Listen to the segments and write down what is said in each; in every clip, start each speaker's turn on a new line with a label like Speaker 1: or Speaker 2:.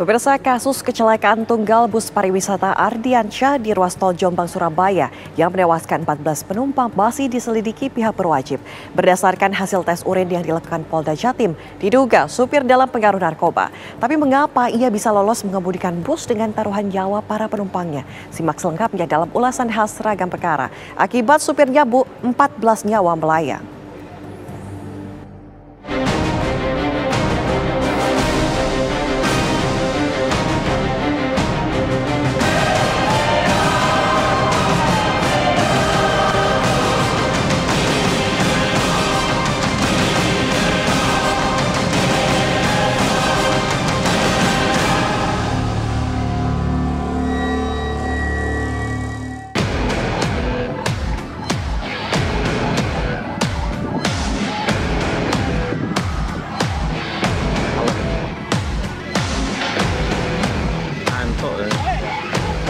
Speaker 1: Pemirsa, kasus kecelakaan tunggal bus pariwisata Ardiansyah di ruas tol Jombang, Surabaya yang menewaskan 14 penumpang masih diselidiki pihak berwajib. Berdasarkan hasil tes urin yang dilakukan Polda Jatim, diduga supir dalam pengaruh narkoba. Tapi mengapa ia bisa lolos mengemudikan bus dengan taruhan nyawa para penumpangnya? Simak selengkapnya dalam ulasan khas Ragam Perkara. Akibat supirnya 14 nyawa melayang.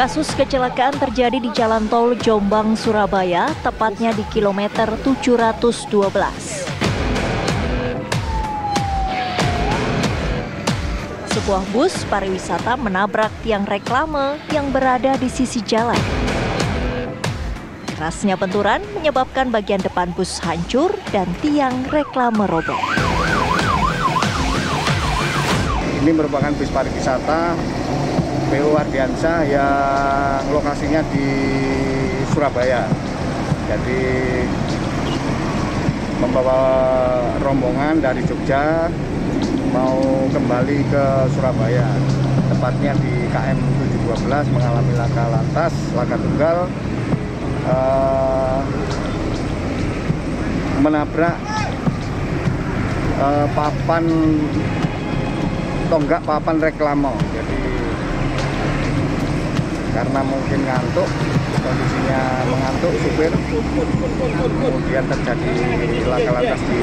Speaker 2: Kasus kecelakaan terjadi di Jalan Tol Jombang, Surabaya, tepatnya di kilometer 712. Sebuah bus pariwisata menabrak tiang reklame yang berada di sisi jalan. Kerasnya benturan menyebabkan bagian depan bus hancur dan tiang reklame roboh.
Speaker 3: Ini merupakan bus pariwisata PO Ardiansyah yang lokasinya di Surabaya. Jadi membawa rombongan dari Jogja mau kembali ke Surabaya. Tepatnya di KM 712 mengalami laka lantas, laka tunggal, menabrak papan tonggak papan reklame. Jadi karena mungkin ngantuk, kondisinya mengantuk supir, kemudian terjadi laka lantas di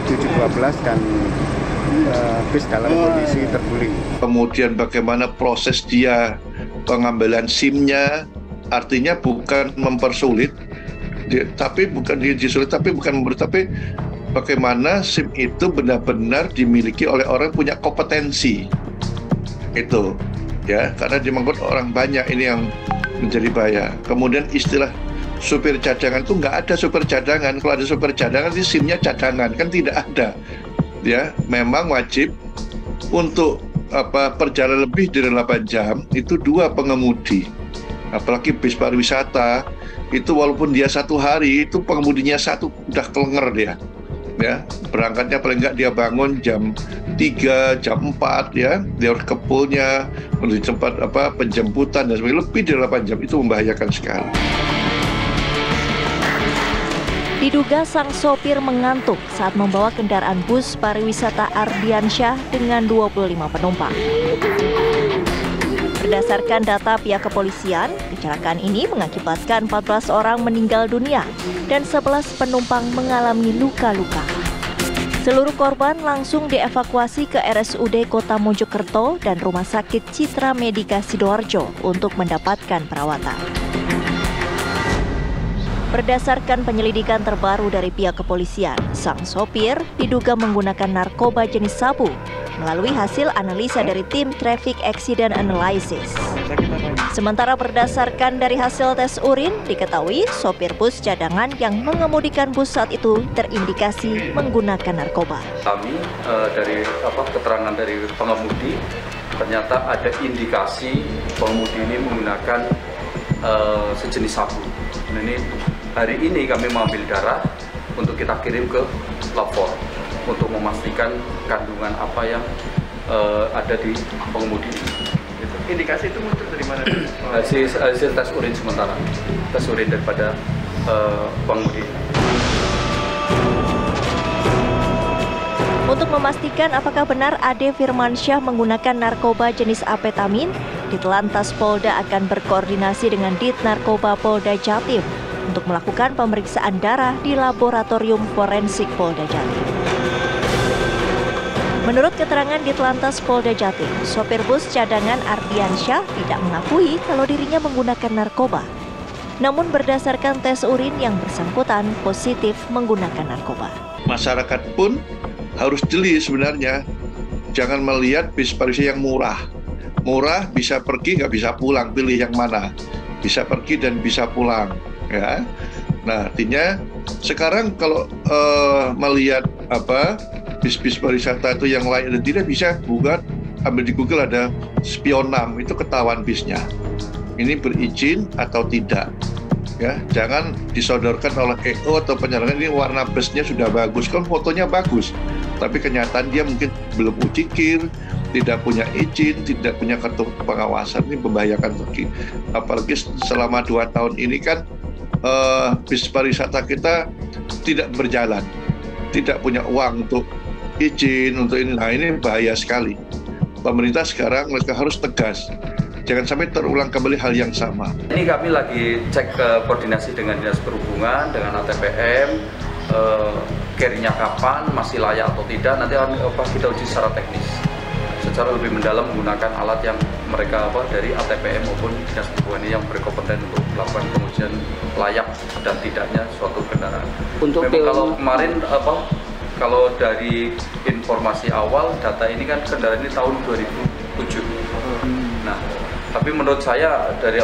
Speaker 3: 712 dan bis dalam kondisi terguling.
Speaker 4: Kemudian bagaimana proses dia pengambilan SIM-nya, artinya bukan mempersulit, tapi bukan bagaimana SIM itu benar-benar dimiliki oleh orang yang punya kompetensi. Itu ya, karena dimangkut orang banyak, ini yang menjadi bahaya. Kemudian istilah supir cadangan itu nggak ada supir cadangan. Kalau ada supir cadangan, itu SIM-nya cadangan, kan tidak ada. Ya, memang wajib untuk perjalanan lebih dari 8 jam itu 2 pengemudi. Apalagi bis pariwisata itu walaupun dia 1 hari itu pengemudinya 1 udah kelenger dia. Ya, berangkatnya paling nggak dia bangun jam 3, jam 4 ya, dia harus ke poolnya, menuju tempat penjemputan dan sebagainya, lebih dari 8 jam, itu membahayakan sekali.
Speaker 2: Diduga sang sopir mengantuk saat membawa kendaraan bus pariwisata Ardiansyah dengan 25 penumpang. Berdasarkan data pihak kepolisian, kecelakaan ini mengakibatkan 14 orang meninggal dunia dan 11 penumpang mengalami luka-luka. Seluruh korban langsung dievakuasi ke RSUD Kota Mojokerto dan Rumah Sakit Citra Medika Sidoarjo untuk mendapatkan perawatan. Berdasarkan penyelidikan terbaru dari pihak kepolisian, sang sopir diduga menggunakan narkoba jenis sabu melalui hasil analisa dari tim Traffic Accident Analysis. Sementara berdasarkan dari hasil tes urin, diketahui sopir bus cadangan yang mengemudikan bus saat itu terindikasi menggunakan narkoba.
Speaker 5: Kami dari keterangan dari pengemudi, ternyata ada indikasi pengemudi ini menggunakan sejenis sabu. Nah, hari ini kami mengambil darah untuk kita kirim ke lapor untuk memastikan kandungan apa yang ada di pengemudi.
Speaker 6: Indikasi itu muncul dari mana?
Speaker 5: Hasil tes urin sementara, tes urin daripada pengemudi.
Speaker 2: Untuk memastikan apakah benar Ade Firmansyah menggunakan narkoba jenis amfetamin, Ditlantas Polda akan berkoordinasi dengan Dit Narkoba Polda Jatim untuk melakukan pemeriksaan darah di Laboratorium Forensik Polda Jatim. Menurut keterangan Ditlantas Polda Jatim, sopir bus cadangan Ardiansyah tidak mengakui kalau dirinya menggunakan narkoba. Namun berdasarkan tes urin yang bersangkutan positif menggunakan narkoba.
Speaker 4: Masyarakat pun harus jeli sebenarnya jangan melihat bis pariwisata yang murah. Murah bisa pergi, nggak bisa pulang, pilih yang mana. Bisa pergi dan bisa pulang, ya. Nah, artinya sekarang kalau melihat bis-bis pariwisata itu yang layak dan tidak, bisa buat ambil di Google, ada spionam, itu ketahuan bisnya. Ini berizin atau tidak. Ya, jangan disodorkan oleh EO atau penyelenggara, ini warna busnya sudah bagus, kan fotonya bagus, tapi kenyataan dia mungkin belum uji kir, tidak punya izin, tidak punya kartu pengawasan. Ini membahayakan lagi. Apalagi selama 2 tahun ini kan bis pariwisata kita tidak berjalan, tidak punya uang untuk izin, untuk ini. Nah, ini bahaya sekali. Pemerintah sekarang mereka harus tegas. Jangan sampai terulang kembali hal yang sama.
Speaker 5: Ini kami lagi cek koordinasi dengan Dinas Perhubungan, dengan ATPM, care-nya kapan, masih layak atau tidak, nanti kita uji secara teknis. Secara lebih mendalam menggunakan alat yang mereka dari ATPM maupun Dinas Perhubungan yang berkompeten untuk melakukan pengujian layak dan tidaknya suatu kendaraan. Untuk memang kalau kemarin kalau dari informasi awal data ini kan kendaraan ini tahun 2007. Nah, tapi menurut saya dari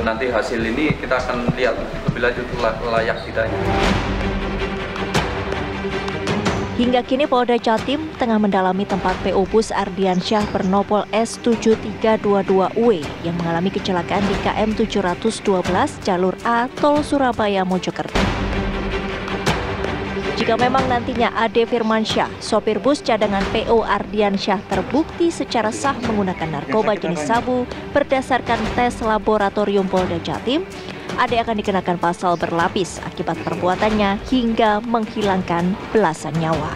Speaker 5: nanti hasil ini kita akan lihat lebih lanjut layak tidaknya.
Speaker 2: Hingga kini Polda Jatim tengah mendalami tempat PO bus Ardiansyah bernopol S7322W yang mengalami kecelakaan di KM 712 jalur A Tol Surabaya Mojokerto. Jika memang nantinya Ade Firmansyah, sopir bus cadangan PO Ardiansyah terbukti secara sah menggunakan narkoba jenis sabu berdasarkan tes laboratorium Polda Jatim, Ade akan dikenakan pasal berlapis akibat perbuatannya hingga menghilangkan belasan nyawa.